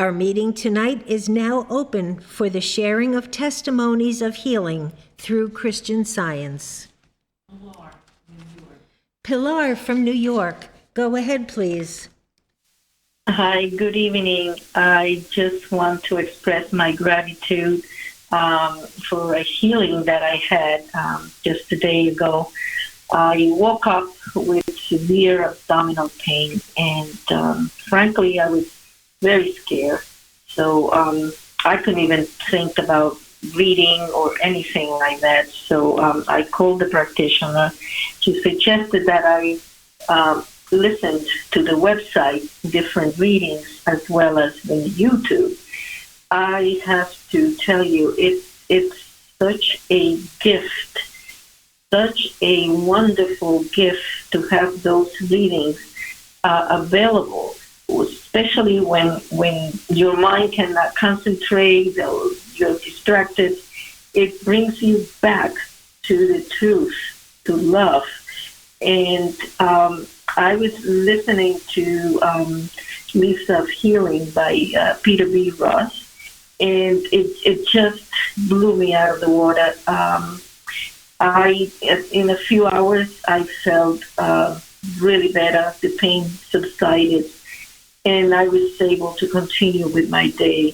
Our meeting tonight is now open for the sharing of testimonies of healing through Christian Science. Pilar from New York, go ahead, please. Hi, good evening. I just want to express my gratitude for a healing that I had just a day ago. I woke up with severe abdominal pain, and frankly, I was very scared. So I couldn't even think about reading or anything like that. So I called the practitioner. She suggested that I listened to the website, different readings, as well as the YouTube. I have to tell you, it's such a gift, such a wonderful gift to have those readings available, especially when your mind cannot concentrate or you're distracted. It brings you back to the truth, to love. And I was listening to Leaves of Healing by Peter B. Ross, and it just blew me out of the water. In a few hours, I felt really better. The pain subsided, and I was able to continue with my day.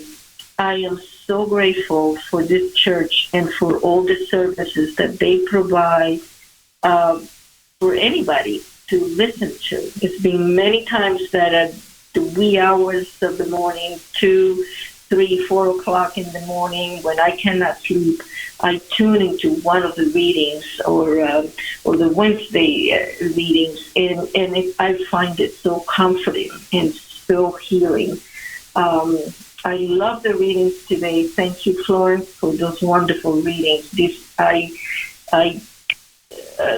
I am so grateful for this church and for all the services that they provide for anybody to listen to. It's been many times that at the wee hours of the morning, 2, 3, 4 o'clock in the morning, when I cannot sleep, I tune into one of the readings or the Wednesday readings, and I find it so comforting and so healing. I love the readings today. Thank you, Florence, for those wonderful readings. I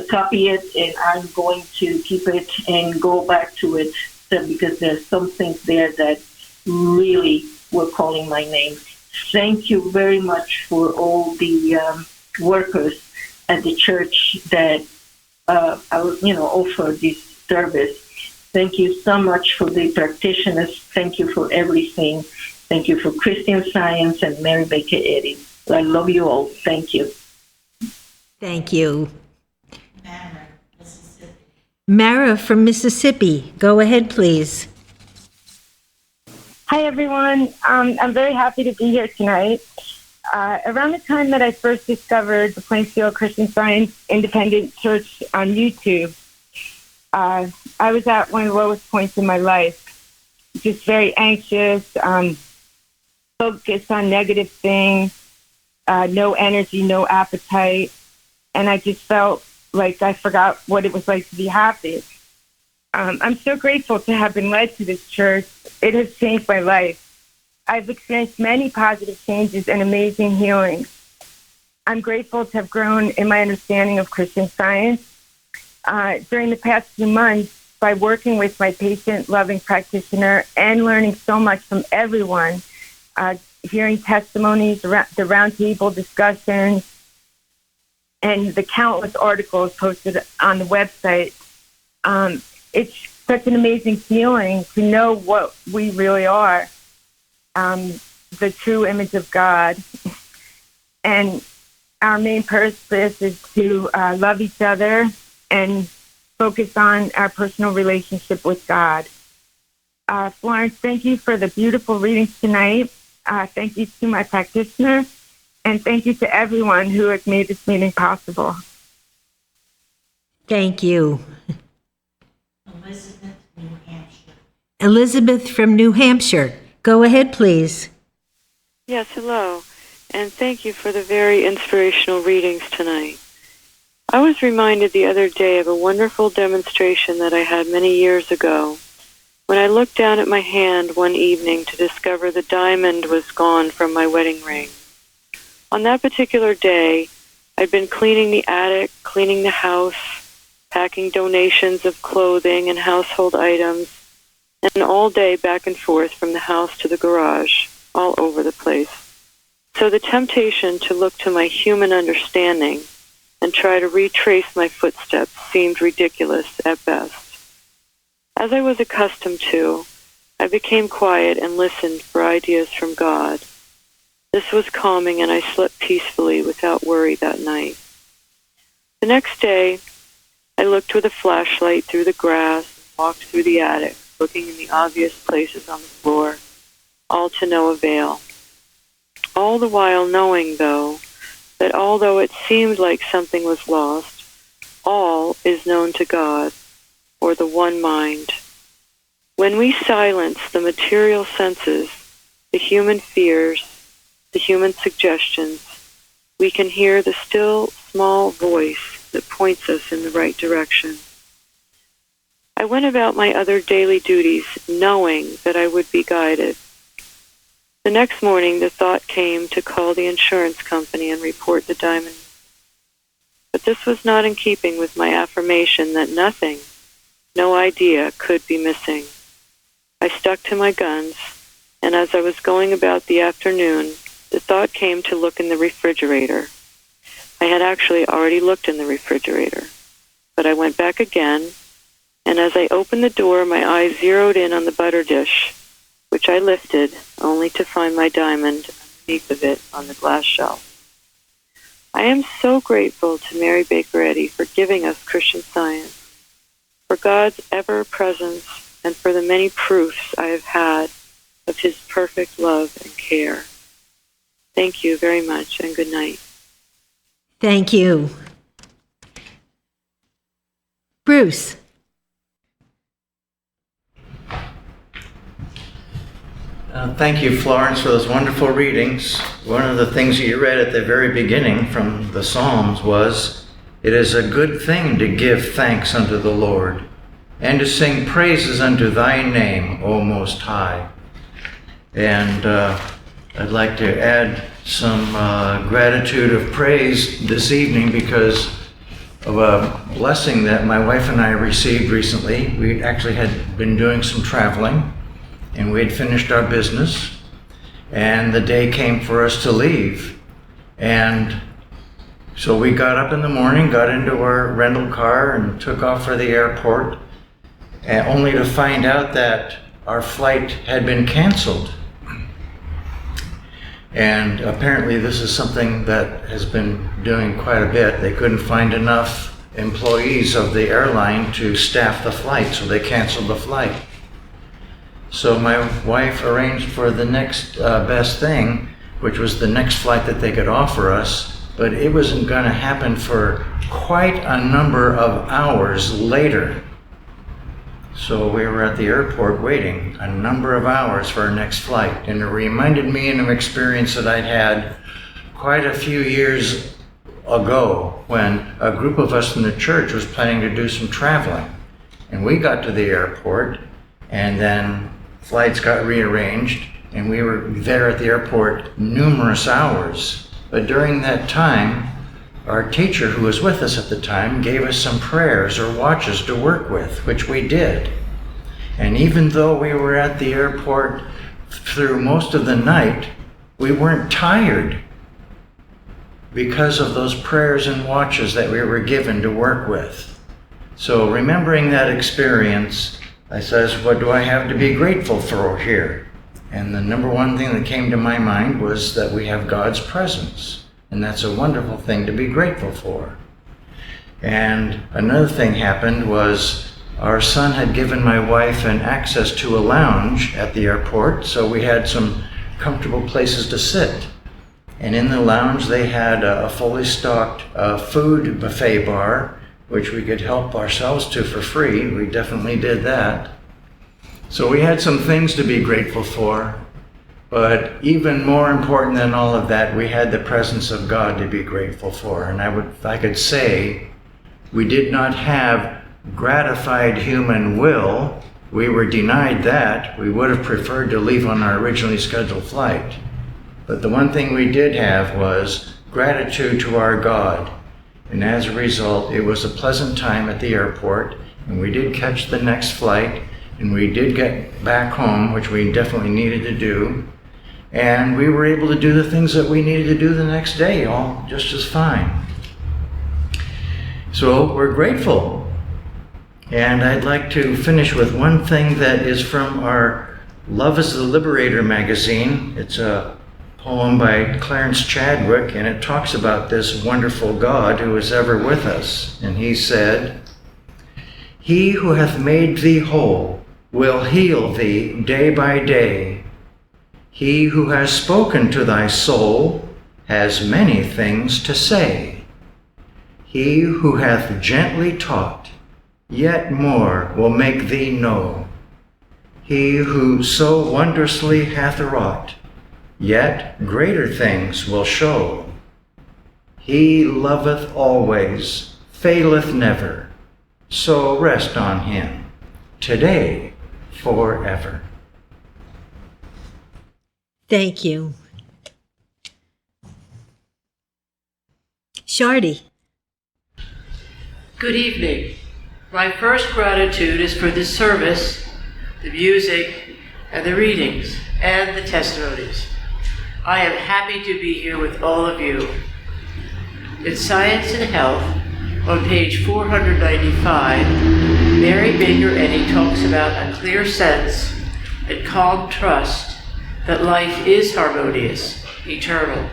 copy it, and I'm going to keep it and go back to it because there's some things there that really were calling my name. Thank you very much for all the workers at the church that offer this service. Thank you so much for the practitioners. Thank you for everything. Thank you for Christian Science and Mary Baker Eddy. I love you all. Thank you. Thank you. Mara from Mississippi, go ahead, please. Hi, everyone. I'm very happy to be here tonight. Around the time that I first discovered the Plainfield Christian Science Independent Church on YouTube, I was at one of the lowest points in my life, just very anxious, focused on negative things, no energy, no appetite, and I just felt like I forgot what it was like to be happy. I'm so grateful to have been led to this church. It has changed my life. I've experienced many positive changes and amazing healings. I'm grateful to have grown in my understanding of Christian Science. During the past few months, by working with my patient-loving practitioner and learning so much from everyone, hearing testimonies, the roundtable discussions, and the countless articles posted on the website, it's such an amazing feeling to know what we really are, the true image of God. And our main purpose is to love each other and focus on our personal relationship with God. Florence, thank you for the beautiful readings tonight. Thank you to my practitioner, and thank you to everyone who has made this meeting possible. Thank you. Elizabeth from New Hampshire, go ahead, please. Yes, hello, and thank you for the very inspirational readings tonight. I was reminded the other day of a wonderful demonstration that I had many years ago when I looked down at my hand one evening to discover the diamond was gone from my wedding ring. On that particular day, I'd been cleaning the attic, cleaning the house, packing donations of clothing and household items, and all day back and forth from the house to the garage, all over the place. So the temptation to look to my human understanding and try to retrace my footsteps seemed ridiculous at best. As I was accustomed to, I became quiet and listened for ideas from God. This was calming, and I slept peacefully without worry that night. The next day, I looked with a flashlight through the grass and walked through the attic, looking in the obvious places on the floor, all to no avail. All the while knowing, though, that although it seemed like something was lost, all is known to God, or the one mind. When we silence the material senses, the human fears, the human suggestions, we can hear the still, small voice that points us in the right direction. I went about my other daily duties knowing that I would be guided. The next morning, the thought came to call the insurance company and report the diamond. But this was not in keeping with my affirmation that nothing, no idea, could be missing. I stuck to my guns, and as I was going about the afternoon, the thought came to look in the refrigerator. I had actually already looked in the refrigerator, but I went back again, and as I opened the door, my eyes zeroed in on the butter dish, which I lifted, only to find my diamond underneath of it on the glass shelf. I am so grateful to Mary Baker Eddy for giving us Christian Science, for God's ever-presence, and for the many proofs I have had of His perfect love and care. Thank you very much, and good night. Thank you. Bruce. Thank you, Florence, for those wonderful readings. One of the things that you read at the very beginning from the Psalms was, "It is a good thing to give thanks unto the Lord, and to sing praises unto thy name, O Most High." And I'd like to add some gratitude of praise this evening because of a blessing that my wife and I received recently. We actually had been doing some traveling, and we had finished our business, and the day came for us to leave. And so we got up in the morning, got into our rental car, and took off for the airport, and only to find out that our flight had been canceled. And apparently this is something that has been doing quite a bit. They couldn't find enough employees of the airline to staff the flight, so they canceled the flight. So my wife arranged for the next best thing, which was the next flight that they could offer us, but it wasn't going to happen for quite a number of hours later. So we were at the airport waiting a number of hours for our next flight, and it reminded me of an experience that I'd had quite a few years ago when a group of us in the church was planning to do some traveling. And we got to the airport, and then flights got rearranged, and we were there at the airport numerous hours. But during that time, our teacher who was with us at the time gave us some prayers or watches to work with, which we did. And even though we were at the airport through most of the night, we weren't tired because of those prayers and watches that we were given to work with. So remembering that experience, I says, what do I have to be grateful for here? And the number one thing that came to my mind was that we have God's presence. And that's a wonderful thing to be grateful for. And another thing happened was our son had given my wife an access to a lounge at the airport, so we had some comfortable places to sit. And in the lounge they had a fully stocked food buffet bar, which we could help ourselves to for free. We definitely did that. So we had some things to be grateful for. But even more important than all of that, we had the presence of God to be grateful for. And I could say we did not have gratified human will. We were denied that. We would have preferred to leave on our originally scheduled flight. But the one thing we did have was gratitude to our God. And as a result, it was a pleasant time at the airport, and we did catch the next flight, and we did get back home, which we definitely needed to do. And we were able to do the things that we needed to do the next day, all just as fine. So we're grateful. And I'd like to finish with one thing that is from our Love is the Liberator magazine. It's a poem by Clarence Chadwick, and it talks about this wonderful God who is ever with us. And he said, "He who hath made thee whole will heal thee day by day. He who has spoken to thy soul has many things to say. He who hath gently taught, yet more will make thee know. He who so wondrously hath wrought, yet greater things will show. He loveth always, faileth never, so rest on him, today, forever." Thank you. Shardy. Good evening. My first gratitude is for this service, the music, and the readings, and the testimonies. I am happy to be here with all of you. In Science and Health, on page 495, Mary Baker Eddy talks about a clear sense and calm trust that life is harmonious, eternal.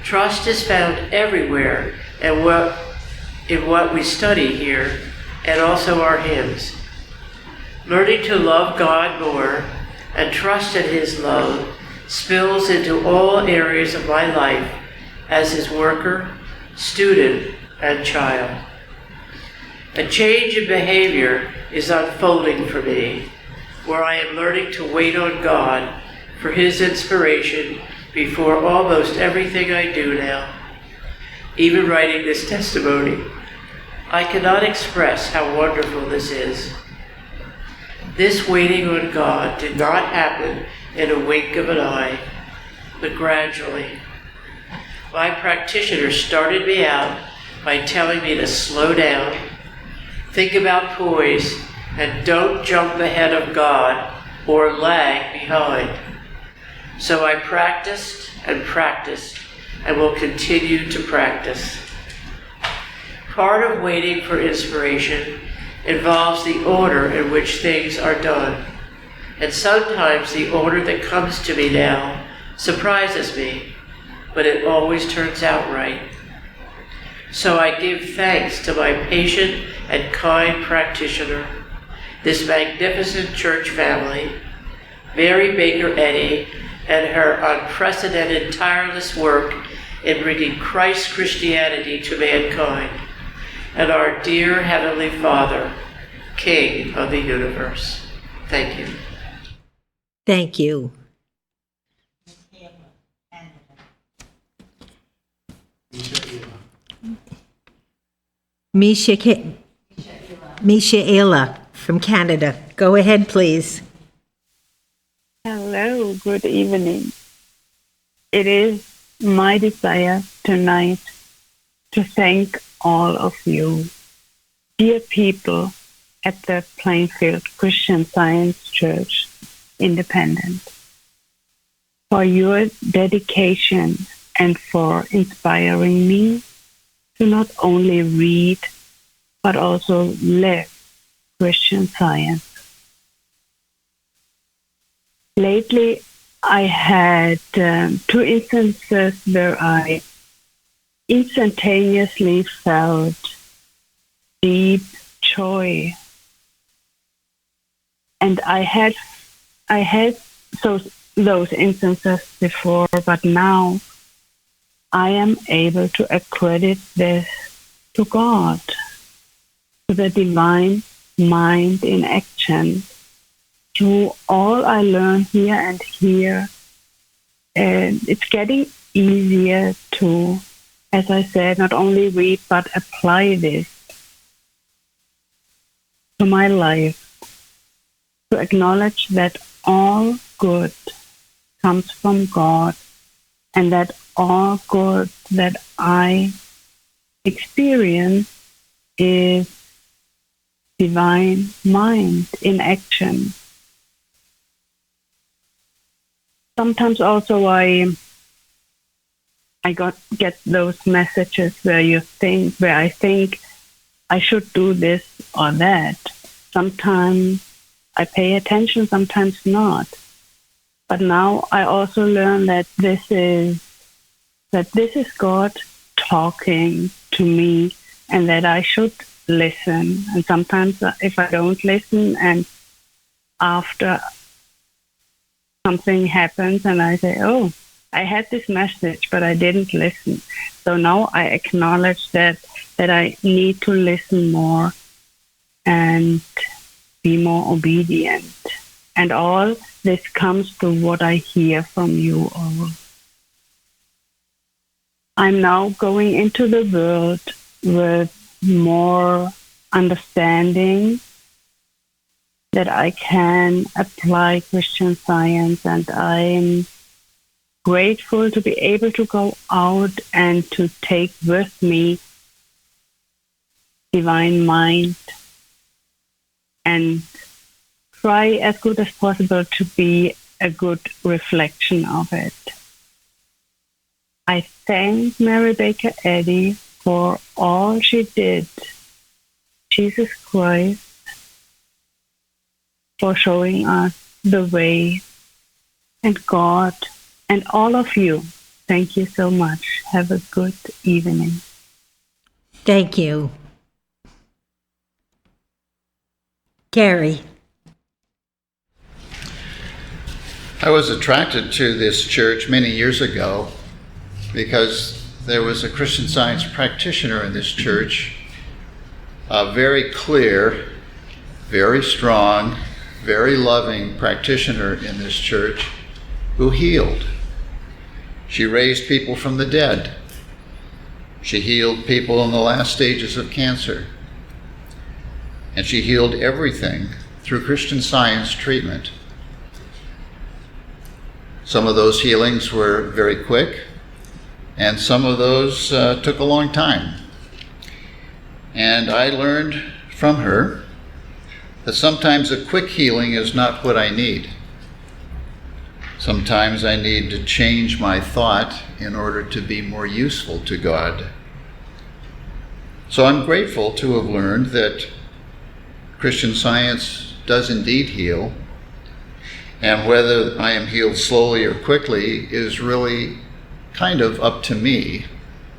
Trust is found everywhere in what we study here, and also our hymns. Learning to love God more and trust in His love spills into all areas of my life as His worker, student, and child. A change in behavior is unfolding for me, where I am learning to wait on God for His inspiration before almost everything I do now. Even writing this testimony, I cannot express how wonderful this is. This waiting on God did not happen in a wink of an eye, but gradually. My practitioner started me out by telling me to slow down, think about poise, and don't jump ahead of God or lag behind. So I practiced and practiced and will continue to practice. Part of waiting for inspiration involves the order in which things are done. And sometimes the order that comes to me now surprises me, but it always turns out right. So I give thanks to my patient and kind practitioner, this magnificent church family, Mary Baker Eddy, and her unprecedented tireless work in bringing Christ's Christianity to mankind, and our dear Heavenly Father, King of the universe. Thank you. Thank you. Mishaela from Canada. Go ahead, please. Hello, good evening. It is my desire tonight to thank all of you, dear people at the Plainfield Christian Science Church, Independent, for your dedication and for inspiring me to not only read, but also live Christian Science. Lately, I had 2 instances where I instantaneously felt deep joy. And I had those instances before, but now I am able to accredit this to God, to the divine mind in action, through all I learn here and here. And it's getting easier to, as I said, not only read, but apply this to my life, to acknowledge that all good comes from God, and that all good that I experience is divine mind in action. Sometimes also I get those messages where I think I should do this or that. Sometimes I pay attention, sometimes not. But now I also learn that this is God talking to me, and that I should listen. And sometimes if I don't listen, and after something happens and I say, oh, I had this message, but I didn't listen. So now I acknowledge that I need to listen more and be more obedient. And all this comes to what I hear from you all. I'm now going into the world with more understanding that I can apply Christian Science, and I'm grateful to be able to go out and to take with me divine mind and try as good as possible to be a good reflection of it. I thank Mary Baker Eddy for all she did, Jesus Christ, for showing us the way, and God, and all of you. Thank you so much. Have a good evening. Thank you. Gary. I was attracted to this church many years ago because there was a Christian Science practitioner in this church, a very clear, very strong, very loving practitioner in this church who healed. She raised people from the dead. She healed people in the last stages of cancer. And she healed everything through Christian Science treatment. Some of those healings were very quick, and some of those took a long time. And I learned from her that sometimes a quick healing is not what I need. Sometimes I need to change my thought in order to be more useful to God. So I'm grateful to have learned that Christian Science does indeed heal, and whether I am healed slowly or quickly is really kind of up to me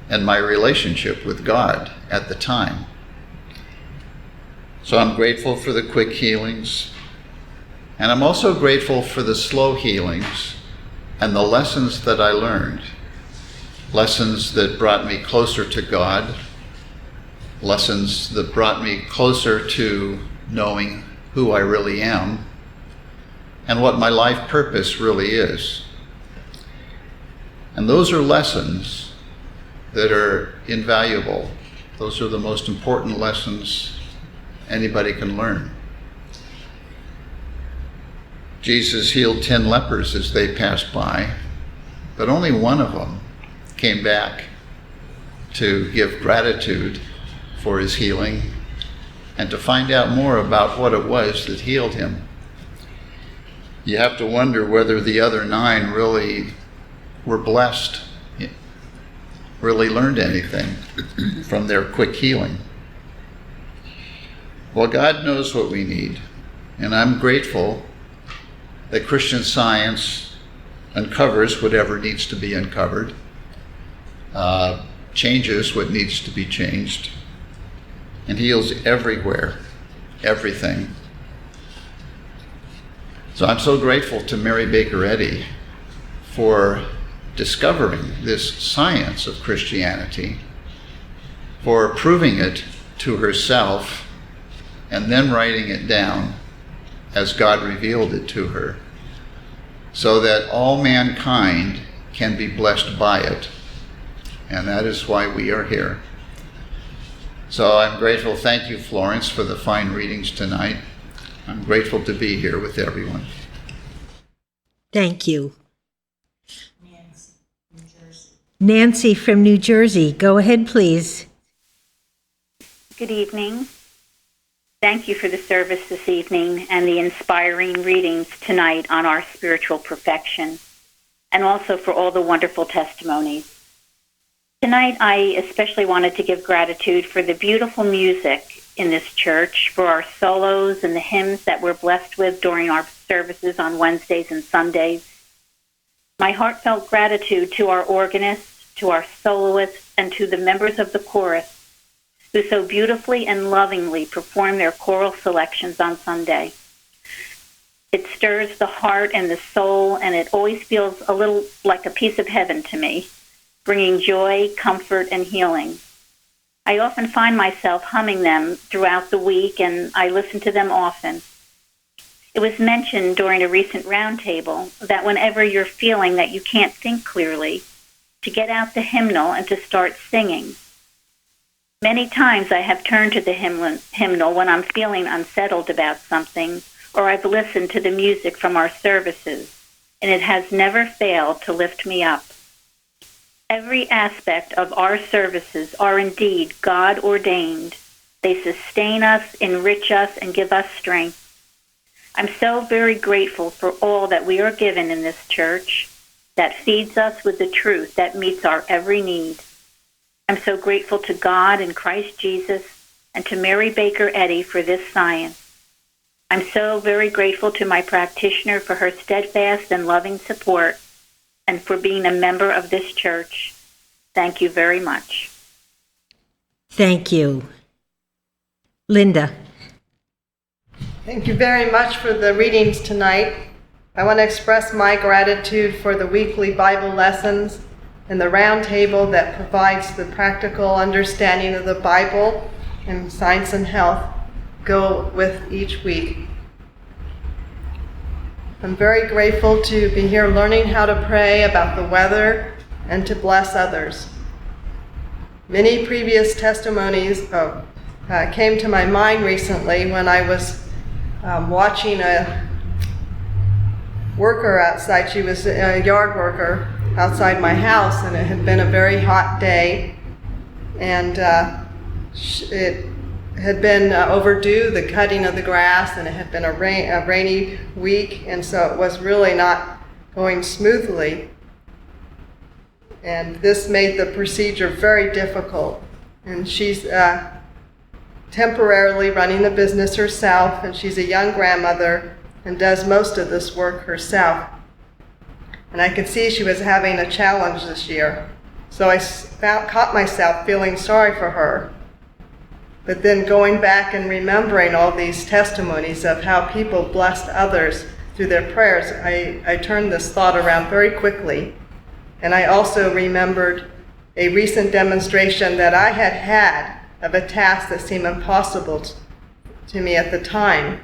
and my relationship with God at the time. So I'm grateful for the quick healings, and I'm also grateful for the slow healings and the lessons that I learned. Lessons that brought me closer to God, lessons that brought me closer to knowing who I really am and what my life purpose really is. And those are lessons that are invaluable. Those are the most important lessons anybody can learn. Jesus healed 10 lepers as they passed by, but only one of them came back to give gratitude for his healing and to find out more about what it was that healed him. You have to wonder whether the other 9 really were blessed, really learned anything from their quick healing. Well, God knows what we need, and I'm grateful that Christian Science uncovers whatever needs to be uncovered, changes what needs to be changed, and heals everywhere, everything. So I'm so grateful to Mary Baker Eddy for discovering this science of Christianity, for proving it to herself, and then writing it down as God revealed it to her, so that all mankind can be blessed by it. And that is why we are here. So I'm grateful. Thank you, Florence, for the fine readings tonight. I'm grateful to be here with everyone. Thank you. Nancy from New Jersey. Go ahead, please. Good evening. Thank you for the service this evening and the inspiring readings tonight on our spiritual perfection, and also for all the wonderful testimonies. Tonight, I especially wanted to give gratitude for the beautiful music in this church, for our solos and the hymns that we're blessed with during our services on Wednesdays and Sundays. My heartfelt gratitude to our organists, to our soloists, and to the members of the chorus who so beautifully and lovingly perform their choral selections on Sunday. It stirs the heart and the soul, and it always feels a little like a piece of heaven to me, bringing joy, comfort, and healing. I often find myself humming them throughout the week, and I listen to them often. It was mentioned during a recent roundtable that whenever you're feeling that you can't think clearly, to get out the hymnal and to start singing. Many times I have turned to the hymnal when I'm feeling unsettled about something, or I've listened to the music from our services, and it has never failed to lift me up. Every aspect of our services are indeed God-ordained. They sustain us, enrich us, and give us strength. I'm so very grateful for all that we are given in this church that feeds us with the truth that meets our every need. I'm so grateful to God and Christ Jesus and to Mary Baker Eddy for this science. I'm so very grateful to my practitioner for her steadfast and loving support and for being a member of this church. Thank you very much. Thank you. Linda. Thank you very much for the readings tonight. I want to express my gratitude for the weekly Bible lessons and the round table that provides the practical understanding of the Bible and science and health go with each week. I'm very grateful to be here learning how to pray about the weather and to bless others. Many previous testimonies came to my mind recently when I was watching a worker outside. She was a yard worker outside my house, and it had been a very hot day, and it had been overdue, the cutting of the grass, and it had been a rainy week, and so it was really not going smoothly. And this made the procedure very difficult. And she's temporarily running the business herself, and she's a young grandmother and does most of this work herself. And I could see she was having a challenge this year. So I caught myself feeling sorry for her. But then going back and remembering all these testimonies of how people blessed others through their prayers, I turned this thought around very quickly. And I also remembered a recent demonstration that I had had of a task that seemed impossible to me at the time.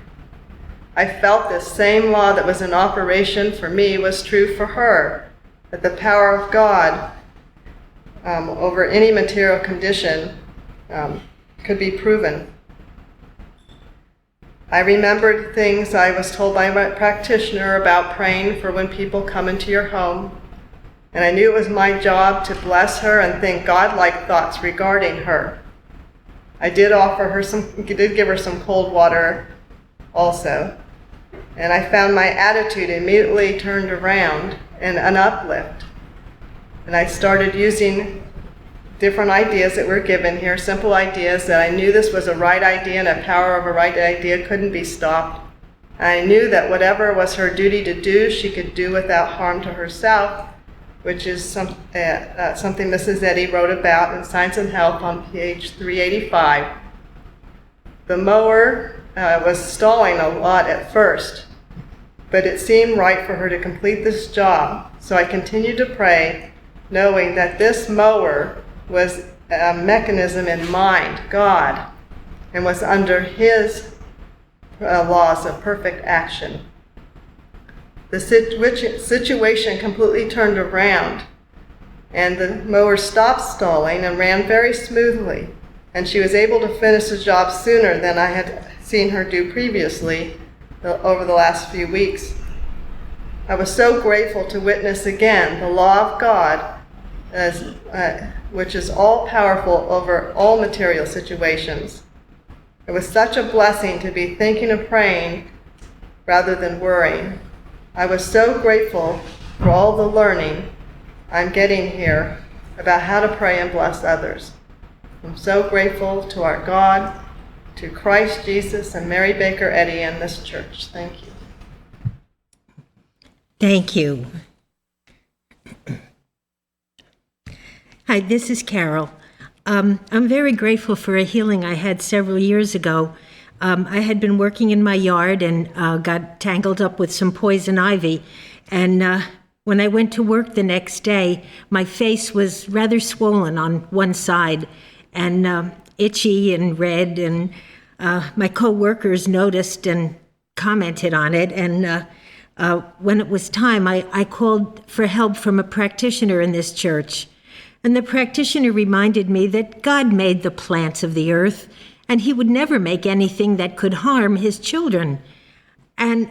I felt this same law that was in operation for me was true for her, that the power of God over any material condition could be proven. I remembered things I was told by my practitioner about praying for when people come into your home, and I knew it was my job to bless her and think God-like thoughts regarding her. I did give her some cold water also, and I found my attitude immediately turned around and an uplift. And I started using different ideas that were given here, simple ideas that I knew this was a right idea and the power of a right idea couldn't be stopped. And I knew that whatever was her duty to do, she could do without harm to herself, which is something Mrs. Eddy wrote about in Science and Health on page 385. The mower was stalling a lot at first, but it seemed right for her to complete this job. So I continued to pray, knowing that this mower was a mechanism in mind, God, and was under His laws of perfect action. The situation completely turned around, and the mower stopped stalling and ran very smoothly, and she was able to finish the job sooner than I had seen her do previously over the last few weeks. I was so grateful to witness again the law of God, which is all-powerful over all material situations. It was such a blessing to be thinking and praying rather than worrying. I was so grateful for all the learning I'm getting here about how to pray and bless others. I'm so grateful to our God, to Christ Jesus and Mary Baker Eddy and this church. Thank you. Thank you. Hi, this is Carol. I'm very grateful for a healing I had several years ago. I had been working in my yard and got tangled up with some poison ivy. And when I went to work the next day, my face was rather swollen on one side and itchy and red. And my co-workers noticed and commented on it. And when it was time, I called for help from a practitioner in this church. And the practitioner reminded me that God made the plants of the earth, and he would never make anything that could harm his children. And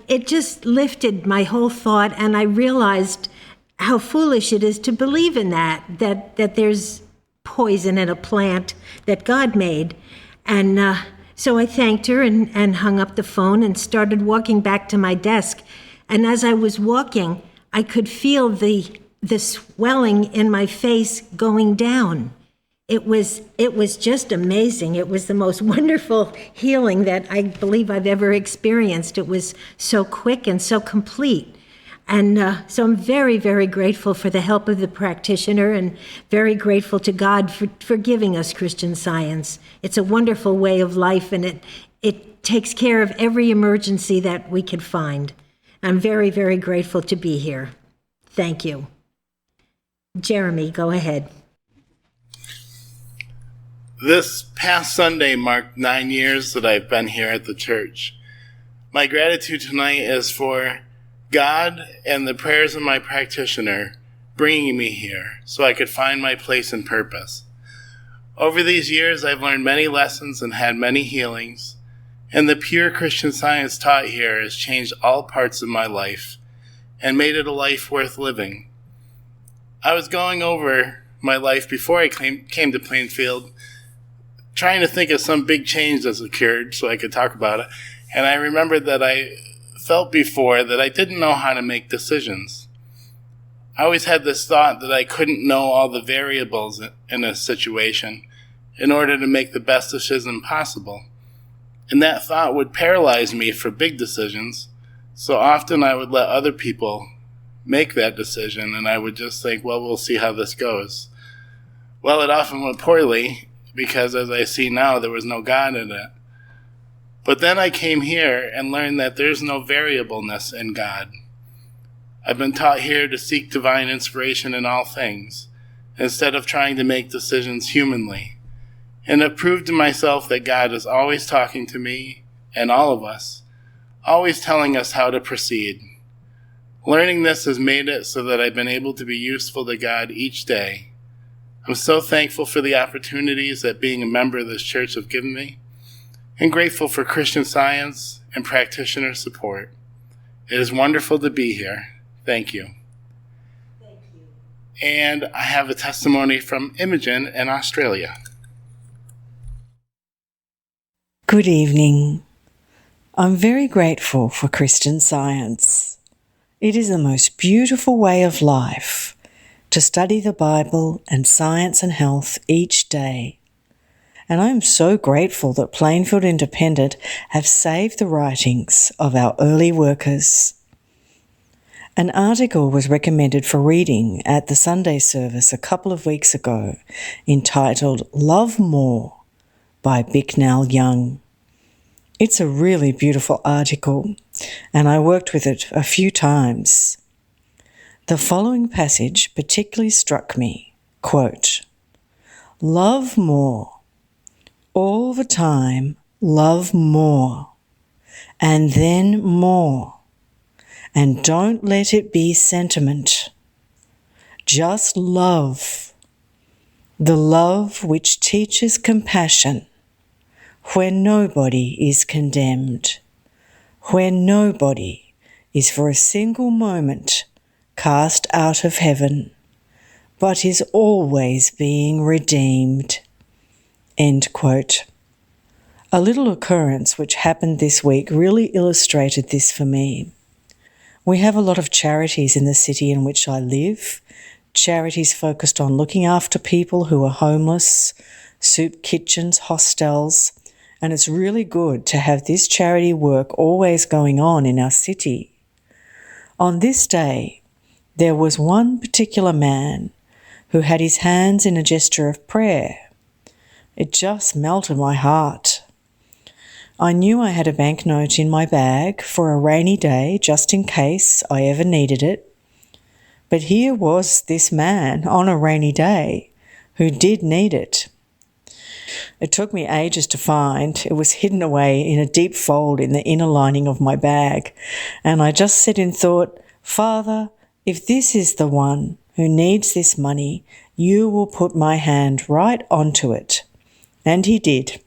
it just lifted my whole thought, and I realized how foolish it is to believe in that there's poison in a plant that God made. And so I thanked her and hung up the phone and started walking back to my desk. And as I was walking, I could feel the swelling in my face going down. It was just amazing. It was the most wonderful healing that I believe I've ever experienced. It was so quick and so complete. And so I'm very, very grateful for the help of the practitioner and very grateful to God for giving us Christian Science. It's a wonderful way of life, and it takes care of every emergency that we could find. I'm very, very grateful to be here. Thank you. Jeremy, go ahead. This past Sunday marked 9 years that I've been here at the church. My gratitude tonight is for God and the prayers of my practitioner bringing me here so I could find my place and purpose. Over these years, I've learned many lessons and had many healings, and the pure Christian Science taught here has changed all parts of my life and made it a life worth living. I was going over my life before I came to Plainfield, trying to think of some big change that's occurred so I could talk about it. And I remembered that I felt before that I didn't know how to make decisions. I always had this thought that I couldn't know all the variables in a situation in order to make the best decision possible. And that thought would paralyze me for big decisions. So often I would let other people make that decision, and I would just think, well, we'll see how this goes. Well, it often went poorly, because as I see now, there was no God in it. But then I came here and learned that there's no variableness in God. I've been taught here to seek divine inspiration in all things, instead of trying to make decisions humanly. And I've proved to myself that God is always talking to me, and all of us, always telling us how to proceed. Learning this has made it so that I've been able to be useful to God each day. I'm so thankful for the opportunities that being a member of this church have given me, and grateful for Christian Science and practitioner support. It is wonderful to be here. Thank you. Thank you. And I have a testimony from Imogen in Australia. Good evening. I'm very grateful for Christian Science. It is the most beautiful way of life to study the Bible and science and health each day. And I am so grateful that Plainfield Independent have saved the writings of our early workers. An article was recommended for reading at the Sunday service a couple of weeks ago entitled Love More by Bicknell Young. It's a really beautiful article, and I worked with it a few times. The following passage particularly struck me, quote, "Love more, all the time love more, and then more, and don't let it be sentiment. Just love, the love which teaches compassion, where nobody is condemned, where nobody is for a single moment cast out of heaven, but is always being redeemed." End quote. A little occurrence which happened this week really illustrated this for me. We have a lot of charities in the city in which I live charities focused on looking after people who are homeless, soup kitchens, hostels, and it's really good to have this charity work always going on in our city. On this day, there was one particular man who had his hands in a gesture of prayer. It just melted my heart. I knew I had a banknote in my bag for a rainy day just in case I ever needed it. But here was this man on a rainy day who did need it. It took me ages to find. It was hidden away in a deep fold in the inner lining of my bag. And I just sat and thought, Father, if this is the one who needs this money, you will put my hand right onto it. And he did.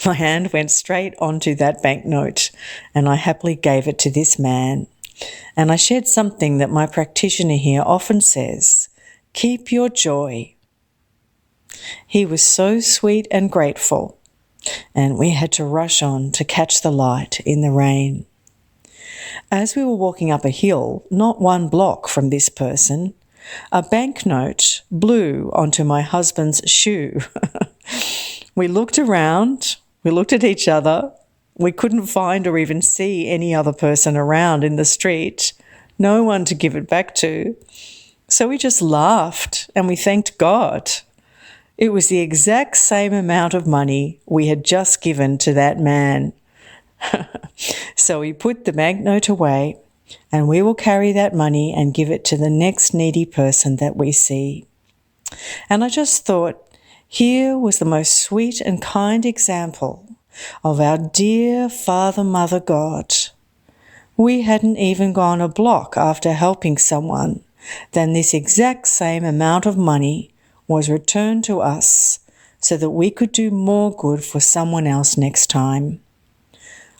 My hand went straight onto that banknote, and I happily gave it to this man. And I shared something that my practitioner here often says, keep your joy. He was so sweet and grateful, and we had to rush on to catch the light in the rain. As we were walking up a hill, not 1 block from this person, a banknote blew onto my husband's shoe. We looked around, we looked at each other. We couldn't find or even see any other person around in the street, no one to give it back to. So we just laughed and we thanked God. It was the exact same amount of money we had just given to that man. So we put the banknote away, and we will carry that money and give it to the next needy person that we see. And I just thought, here was the most sweet and kind example of our dear Father, Mother God. We hadn't even gone a block after helping someone, then this exact same amount of money was returned to us so that we could do more good for someone else next time.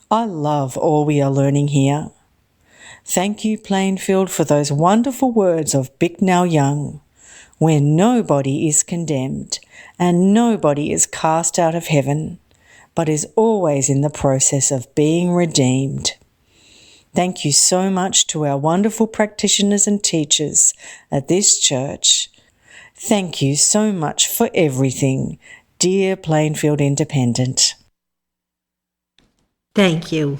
I love all we are learning here. Thank you, Plainfield, for those wonderful words of Bicknell Young, where nobody is condemned and nobody is cast out of heaven, but is always in the process of being redeemed. Thank you so much to our wonderful practitioners and teachers at this church. Thank you so much for everything, dear Plainfield Independent. Thank you.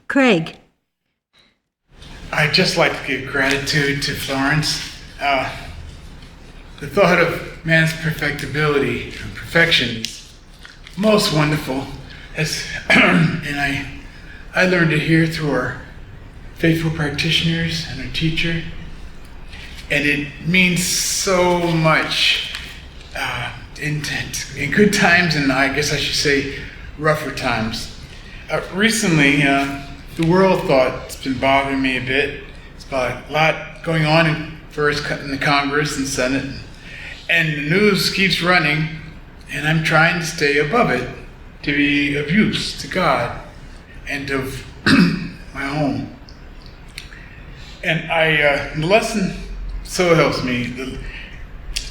Craig. I'd just like to give gratitude to Florence. The thought of man's perfectibility and perfection is most wonderful. And I learned it here through our faithful practitioners and our teacher. And it means so much in good times, and I guess I should say rougher times. Recently, the world thought's been bothering me a bit. It's about a lot going on in the Congress and Senate, and the news keeps running, and I'm trying to stay above it to be of use to God and of my home. And the lesson so helps me. The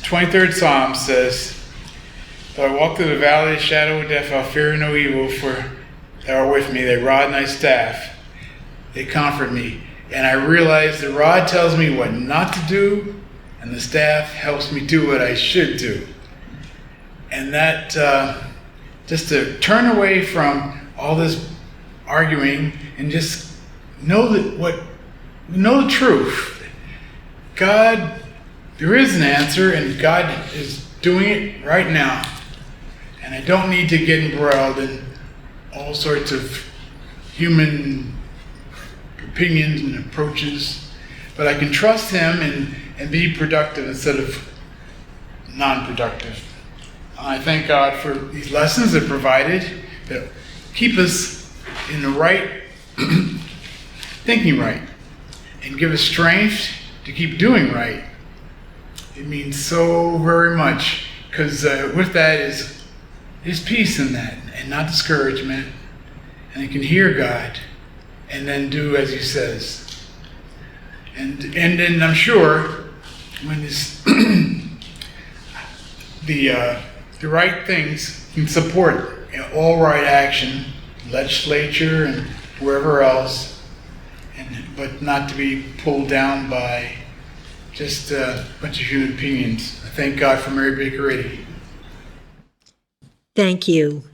23rd Psalm says, "Though I walk through the valley of the shadow of death, I'll fear no evil, for thou art with me. Thy rod and thy staff, they comfort me." And I realize the rod tells me what not to do, and the staff helps me do what I should do. And that, just to turn away from all this arguing and just know the truth. God, there is an answer, and God is doing it right now. And I don't need to get embroiled in all sorts of human opinions and approaches, but I can trust Him and be productive instead of non-productive. I thank God for these lessons that provided that keep us in the right, thinking right, and give us strength to keep doing right. It means so very much, because with that is peace in that, and not discouragement. And I can hear God, and then do as He says. And then I'm sure when this the right things can support all right action, legislature and wherever else, but not to be pulled down by just a bunch of human opinions. I thank God for Mary Baker Eddy. Thank you.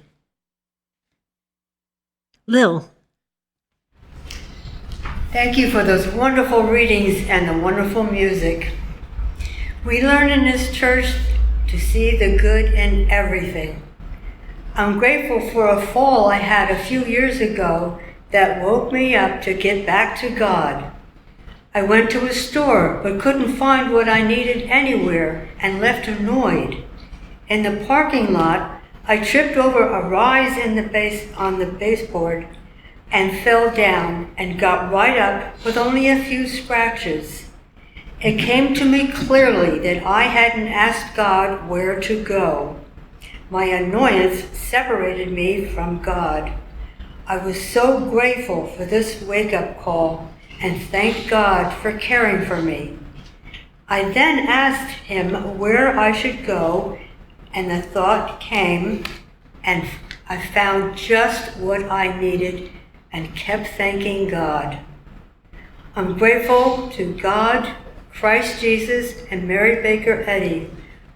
Lil. Thank you for those wonderful readings and the wonderful music. We learn in this church to see the good in everything. I'm grateful for a fall I had a few years ago that woke me up to get back to God. I went to a store but couldn't find what I needed anywhere and left annoyed. In the parking lot, I tripped over a rise in on the baseboard and fell down and got right up with only a few scratches. It came to me clearly that I hadn't asked God where to go. My annoyance separated me from God. I was so grateful for this wake-up call and thanked God for caring for me. I then asked him where I should go, and the thought came, and I found just what I needed and kept thanking God. I'm grateful to God, Christ Jesus, and Mary Baker Eddy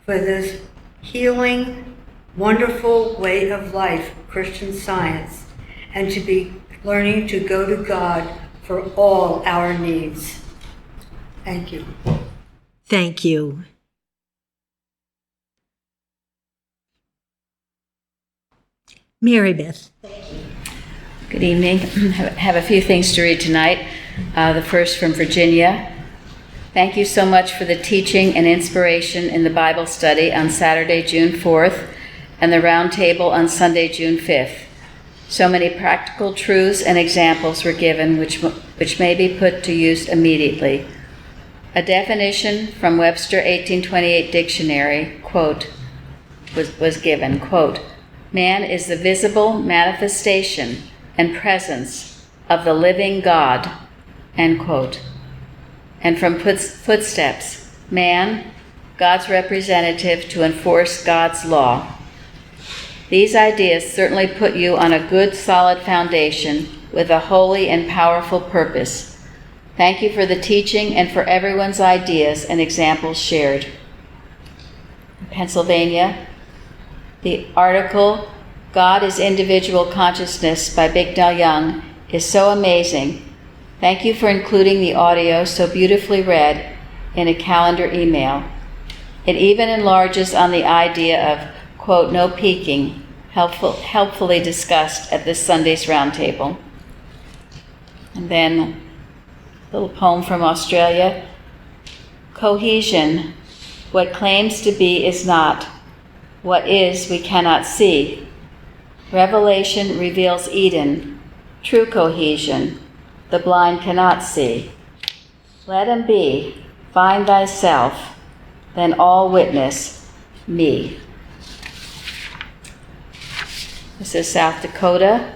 for this healing, wonderful way of life, Christian Science, and to be learning to go to God for all our needs. Thank you. Thank you. Mary Beth. Good evening. Have a few things to read tonight. The first from Virginia. Thank you so much for the teaching and inspiration in the Bible study on Saturday, June 4th, and the round table on Sunday, June 5th. So many practical truths and examples were given which may be put to use immediately. A definition from Webster 1828 dictionary, quote, was given, quote, man is the visible manifestation and presence of the living God, end quote. And from Footsteps, man, God's representative to enforce God's law. These ideas certainly put you on a good, solid foundation with a holy and powerful purpose. Thank you for the teaching and for everyone's ideas and examples shared. Pennsylvania, the article, God is Individual Consciousness by Bignell Young is so amazing. Thank you for including the audio so beautifully read in a calendar email. It even enlarges on the idea of, quote, no peeking, helpfully discussed at this Sunday's roundtable. And then a little poem from Australia. Cohesion, what claims to be is not, what is we cannot see. Revelation reveals Eden, true cohesion, the blind cannot see. Let him be, find thyself, then all witness me. This is South Dakota.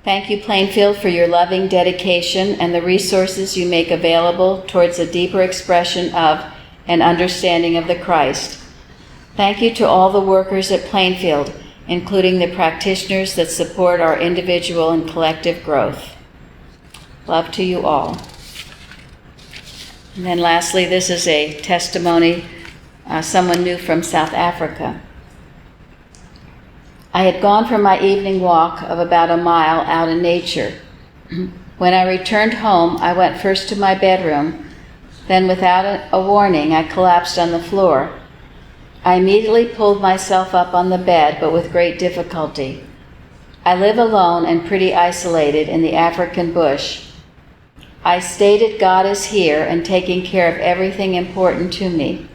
Thank you, Plainfield, for your loving dedication and the resources you make available towards a deeper expression of and understanding of the Christ. Thank you to all the workers at Plainfield, including the practitioners that support our individual and collective growth. Love to you all. And then lastly, this is a testimony, someone new from South Africa. I had gone for my evening walk of about a mile out in nature. When I returned home, I went first to my bedroom. Then without a warning, I collapsed on the floor. I immediately pulled myself up on the bed, but with great difficulty. I live alone and pretty isolated in the African bush. I stated God is here and taking care of everything important to me.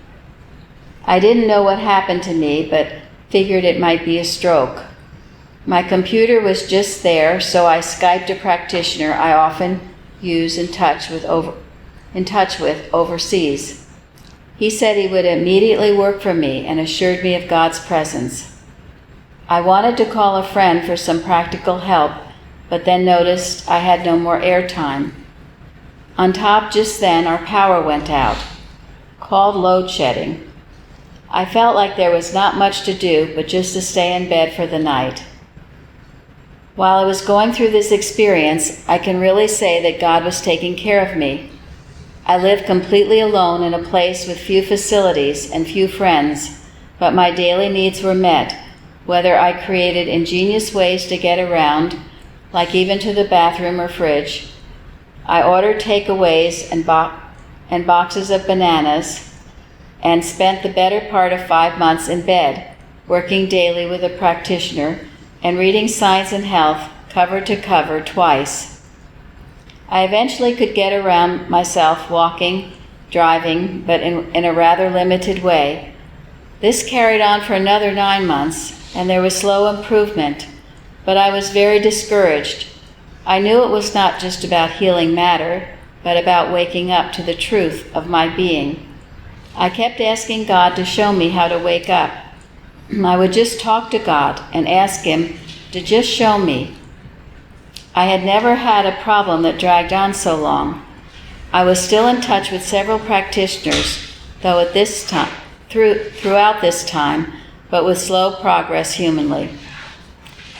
I didn't know what happened to me, but figured it might be a stroke. My computer was just there, so I Skyped a practitioner I often use in touch with overseas. He said he would immediately work for me and assured me of God's presence. I wanted to call a friend for some practical help, but then noticed I had no more airtime. On top, just then, our power went out, called load shedding. I felt like there was not much to do but just to stay in bed for the night. While I was going through this experience, I can really say that God was taking care of me. I lived completely alone in a place with few facilities and few friends, but my daily needs were met, whether I created ingenious ways to get around, like even to the bathroom or fridge. I ordered takeaways and boxes of bananas, and spent the better part of 5 months in bed, working daily with a practitioner and reading Science and Health cover to cover twice. I eventually could get around myself walking, driving, but in a rather limited way. This carried on for another 9 months, and there was slow improvement, but I was very discouraged. I knew it was not just about healing matter, but about waking up to the truth of my being. I kept asking God to show me how to wake up. I would just talk to God and ask Him to just show me. I had never had a problem that dragged on so long. I was still in touch with several practitioners, though at this time, throughout this time, but with slow progress humanly.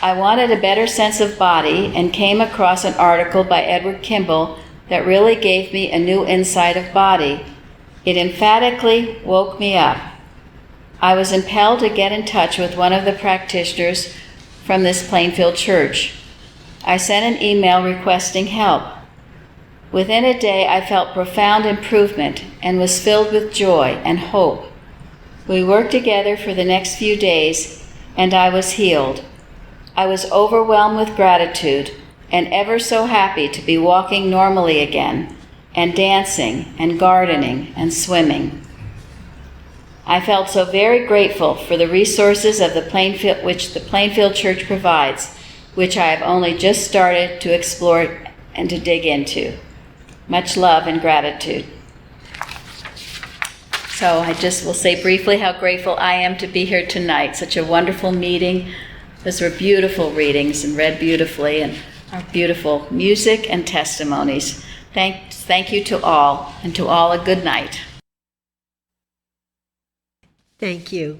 I wanted a better sense of body and came across an article by Edward Kimball that really gave me a new insight of body. It emphatically woke me up. I was impelled to get in touch with one of the practitioners from this Plainfield church. I sent an email requesting help. Within a day, I felt profound improvement and was filled with joy and hope. We worked together for the next few days, and I was healed. I was overwhelmed with gratitude and ever so happy to be walking normally again, and dancing and gardening and swimming. I felt so very grateful for the resources of which the Plainfield Church provides, which I have only just started to explore and to dig into. Much love and gratitude. So I just will say briefly how grateful I am to be here tonight. Such a wonderful meeting. Those were beautiful readings and read beautifully, and our beautiful music and testimonies. Thank you to all, and to all a good night. Thank you.